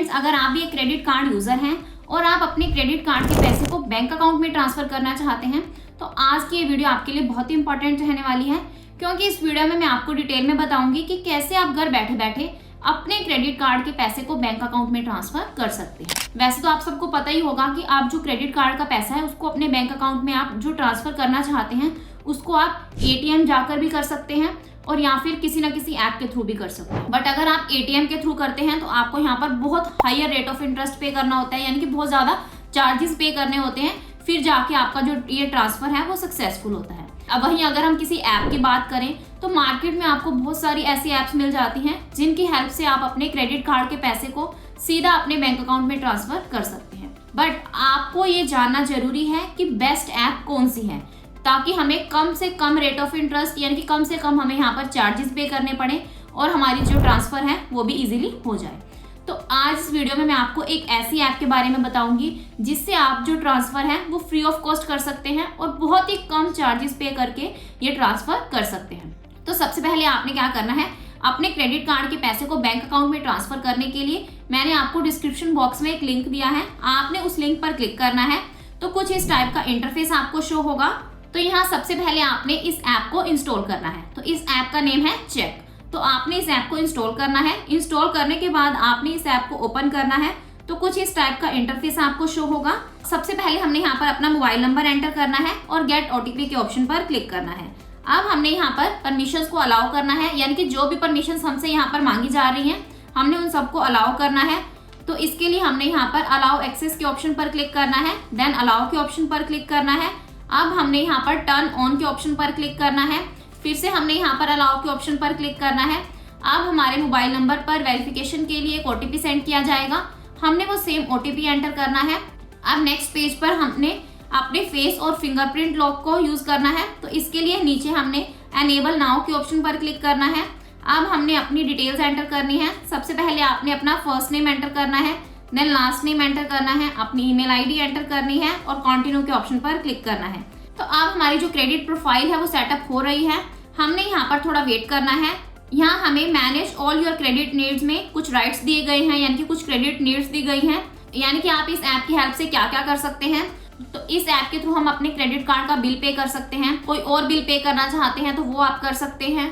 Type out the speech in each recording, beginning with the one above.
Friends, अगर आप भी एक क्रेडिट कार्ड यूजर हैं और आप अपने क्रेडिट कार्ड के पैसे को बैंक अकाउंट में ट्रांसफर करना चाहते हैं तो आज की ये वीडियो आपके लिए बहुत ही इंपॉर्टेंट रहने वाली है, क्योंकि इस वीडियो में मैं आपको डिटेल में बताऊंगी कि कैसे आप घर बैठे बैठे अपने क्रेडिट कार्ड के पैसे को बैंक अकाउंट में ट्रांसफर कर सकते हैं। वैसे तो आप सबको पता ही होगा कि आप जो क्रेडिट कार्ड का पैसा है उसको अपने बैंक अकाउंट में आप जो ट्रांसफर करना चाहते हैं उसको आप एटीएम जाकर भी कर सकते हैं और या फिर किसी ना किसी ऐप के थ्रू भी कर सकते हैं। बट अगर आप एटीएम के थ्रू करते हैं तो आपको यहाँ पर बहुत हायर रेट ऑफ इंटरेस्ट पे करना होता है, यानी कि बहुत ज्यादा चार्जेस पे करने होते हैं, फिर जाके आपका जो ये ट्रांसफर है वो सक्सेसफुल होता है। अब वहीं अगर हम किसी ऐप की बात करें तो मार्केट में आपको बहुत सारी ऐसी ऐप्स मिल जाती हैं जिनकी हेल्प से आप अपने क्रेडिट कार्ड के पैसे को सीधा अपने बैंक अकाउंट में ट्रांसफर कर सकते हैं। बट आपको ये जानना जरूरी है कि बेस्ट ऐप कौन सी है, ताकि हमें कम से कम रेट ऑफ इंटरेस्ट यानी कि कम से कम हमें यहाँ पर चार्जेस पे करने पड़े और हमारी जो ट्रांसफर है वो भी इजीली हो जाए। तो आज इस वीडियो में मैं आपको एक ऐसी ऐप के बारे में बताऊंगी जिससे आप जो ट्रांसफर है वो फ्री ऑफ कॉस्ट कर सकते हैं और बहुत ही कम चार्जेस पे करके ये ट्रांसफर कर सकते हैं। तो सबसे पहले आपने क्या करना है, अपने क्रेडिट कार्ड के पैसे को बैंक अकाउंट में ट्रांसफर करने के लिए मैंने आपको डिस्क्रिप्शन बॉक्स में एक लिंक दिया है, आपने उस लिंक पर क्लिक करना है। तो कुछ इस टाइप का इंटरफेस आपको शो होगा। तो यहाँ सबसे पहले आपने इस ऐप को इंस्टॉल करना है। तो इस ऐप का नेम है चेक। तो आपने इस ऐप को इंस्टॉल करना है। इंस्टॉल करने के बाद आपने इस ऐप को ओपन करना है। तो कुछ इस टाइप का इंटरफेस आपको शो होगा। सबसे पहले हमने यहाँ पर अपना मोबाइल नंबर एंटर करना है और गेट ओटीपी के ऑप्शन पर क्लिक करना है। अब हमने यहाँ पर परमिशंस को अलाउ करना है, यानी कि जो भी परमिशंस हमसे यहाँ पर मांगी जा रही हैं हमने उन सबको अलाउ करना है। तो इसके लिए हमने यहाँ पर अलाउ एक्सेस के ऑप्शन पर क्लिक करना है, देन अलाउ के ऑप्शन पर क्लिक करना है। अब हमने यहाँ पर टर्न ऑन के ऑप्शन पर क्लिक करना है, फिर से हमने यहाँ पर अलाउ के ऑप्शन पर क्लिक करना है। अब हमारे मोबाइल नंबर पर वेरिफिकेशन के लिए एक ओटीपी सेंड किया जाएगा, हमने वो सेम ओटीपी एंटर करना है। अब नेक्स्ट पेज पर हमने अपने फेस और फिंगरप्रिंट लॉक को यूज करना है। तो इसके लिए नीचे हमने एनेबल नाउ के ऑप्शन पर क्लिक करना है। अब हमने अपनी डिटेल्स एंटर करनी है। सबसे पहले आपने अपना फर्स्ट नेम एंटर करना है, देन लास्ट नेम एंटर करना है, अपनी ईमेल आईडी एंटर करनी है और कंटिन्यू के ऑप्शन पर क्लिक करना है। तो अब हमारी जो क्रेडिट प्रोफाइल है वो सेटअप हो रही है। हमने यहाँ पर थोड़ा वेट करना है। यहाँ हमें manage all your credit needs में कुछ राइट्स दिए गए हैं, यानी कि कुछ क्रेडिट नीड्स दी गई हैं, यानी कि आप इस ऐप की हेल्प से क्या क्या कर सकते हैं। तो इस ऐप के थ्रू हम अपने क्रेडिट कार्ड का बिल पे कर सकते हैं, कोई और बिल पे करना चाहते हैं तो वो आप कर सकते हैं,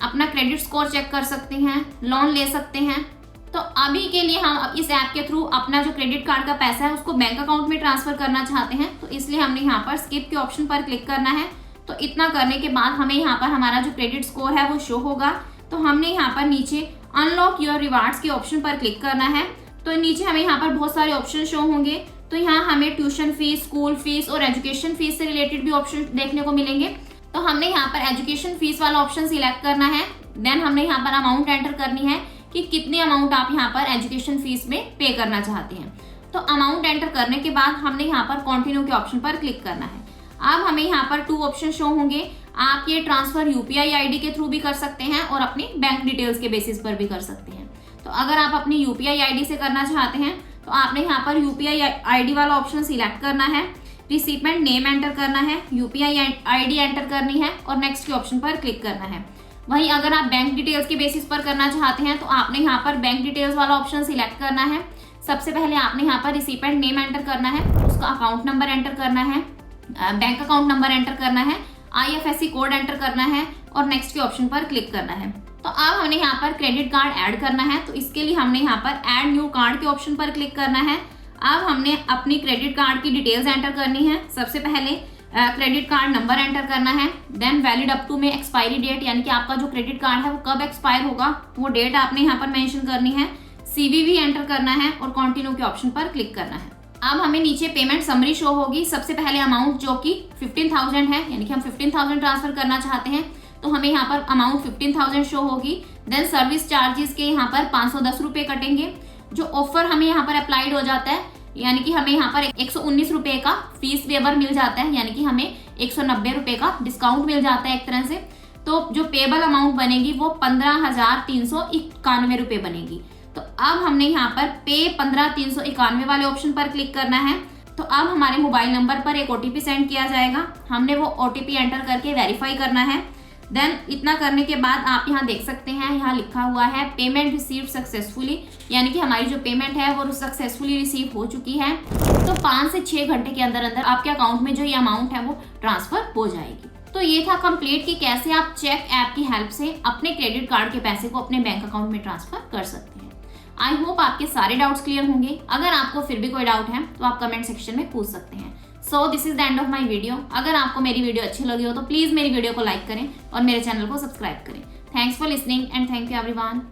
अपना क्रेडिट स्कोर चेक कर सकते हैं, लोन ले सकते हैं। तो अभी के लिए हम इस ऐप के थ्रू अपना जो क्रेडिट कार्ड का पैसा है उसको बैंक अकाउंट में ट्रांसफर करना चाहते हैं, तो इसलिए हमने यहाँ पर स्किप के ऑप्शन पर क्लिक करना है। तो इतना करने के बाद हमें यहाँ पर हमारा जो क्रेडिट स्कोर है वो शो होगा। तो हमने यहाँ पर नीचे अनलॉक योर रिवार्ड्स के ऑप्शन पर क्लिक करना है। तो नीचे हमें यहाँ पर बहुत सारे ऑप्शन शो होंगे। तो यहाँ हमें ट्यूशन फीस, स्कूल फीस और एजुकेशन फीस से रिलेटेड भी ऑप्शन देखने को मिलेंगे। तो हमने यहाँ पर एजुकेशन फीस वाला ऑप्शन सिलेक्ट करना है, देन हमने यहाँ पर अमाउंट एंटर करनी है कि कितनी अमाउंट आप यहाँ पर एजुकेशन फीस में पे करना चाहते हैं। तो अमाउंट एंटर करने के बाद हमने यहाँ पर कंटिन्यू के ऑप्शन पर क्लिक करना है। अब हमें यहाँ पर 2 ऑप्शन शो होंगे। आप ये ट्रांसफर यूपीआई आईडी के थ्रू भी कर सकते हैं और अपनी बैंक डिटेल्स के बेसिस पर भी कर सकते हैं। तो अगर आप अपनी यूपीआई आईडी से करना चाहते हैं तो आपने यहाँ पर यूपीआई आईडी वाला ऑप्शन सिलेक्ट करना है, रिसिपेंट नेम एंटर करना है, यूपीआई आईडी एंटर करनी है और नेक्स्ट के ऑप्शन पर क्लिक करना है। वहीं अगर आप बैंक डिटेल्स के बेसिस पर करना चाहते हैं तो आपने यहाँ पर बैंक डिटेल्स वाला ऑप्शन सिलेक्ट करना है। सबसे पहले आपने यहाँ पर रिसिपेंट नेम एंटर करना है, उसका अकाउंट नंबर एंटर करना है, बैंक अकाउंट नंबर एंटर करना है, आईएफएससी कोड एंटर करना है और नेक्स्ट के ऑप्शन पर क्लिक करना है। तो अब हमने यहाँ पर क्रेडिट कार्ड ऐड करना है। तो इसके लिए हमने यहाँ पर ऐड न्यू कार्ड के ऑप्शन पर क्लिक करना है। अब हमने अपनी क्रेडिट कार्ड की डिटेल्स एंटर करनी है। सबसे पहले क्रेडिट कार्ड नंबर एंटर करना है, देन वैलिड अप टू में एक्सपायरी डेट, यानी कि आपका जो क्रेडिट कार्ड है वो कब एक्सपायर होगा वो डेट आपने यहाँ पर मेंशन करनी है, सीवीवी एंटर करना है और कंटिन्यू के ऑप्शन पर क्लिक करना है। अब हमें नीचे पेमेंट समरी शो होगी। सबसे पहले अमाउंट जो कि 15,000 है, यानी कि हम 15,000 ट्रांसफर करना चाहते हैं, तो हमें यहाँ पर अमाउंट 15,000 शो होगी। देन सर्विस चार्जेस के यहाँ पर 510 रुपये कटेंगे। जो ऑफर हमें यहाँ पर अप्लाइड हो जाता है, यानी कि हमें यहाँ पर 119 रुपये का फीस वेवर मिल जाता है, यानी कि हमें 190 रुपये का डिस्काउंट मिल जाता है एक तरह से। तो जो पेबल अमाउंट बनेगी वो 15,391 रुपये बनेगी। तो अब हमने यहाँ पर पे 15,391 वाले ऑप्शन पर क्लिक करना है। तो अब हमारे मोबाइल नंबर पर एक ओटीपी सेंड किया जाएगा, हमने वो ओटीपी एंटर करके वेरीफाई करना है। देन इतना करने के बाद आप यहाँ देख सकते हैं, यहाँ लिखा हुआ है पेमेंट रिसीव्ड सक्सेसफुली, यानी कि हमारी जो पेमेंट है वो सक्सेसफुली रिसीव हो चुकी है। तो 5 से 6 घंटे के अंदर अंदर आपके अकाउंट में जो ये अमाउंट है वो ट्रांसफर हो जाएगी। तो ये था कंप्लीट कि कैसे आप चेक ऐप की हेल्प से अपने क्रेडिट कार्ड के पैसे को अपने बैंक अकाउंट में ट्रांसफर कर सकते हैं। आई होप आपके सारे डाउट्स क्लियर होंगे। अगर आपको फिर भी कोई डाउट है तो आप कमेंट सेक्शन में पूछ सकते हैं। So this is the end of my video. अगर आपको मेरी वीडियो अच्छी लगी हो तो प्लीज मेरी वीडियो को लाइक करें और मेरे चैनल को सब्सक्राइब करें। Thanks for listening and thank you everyone.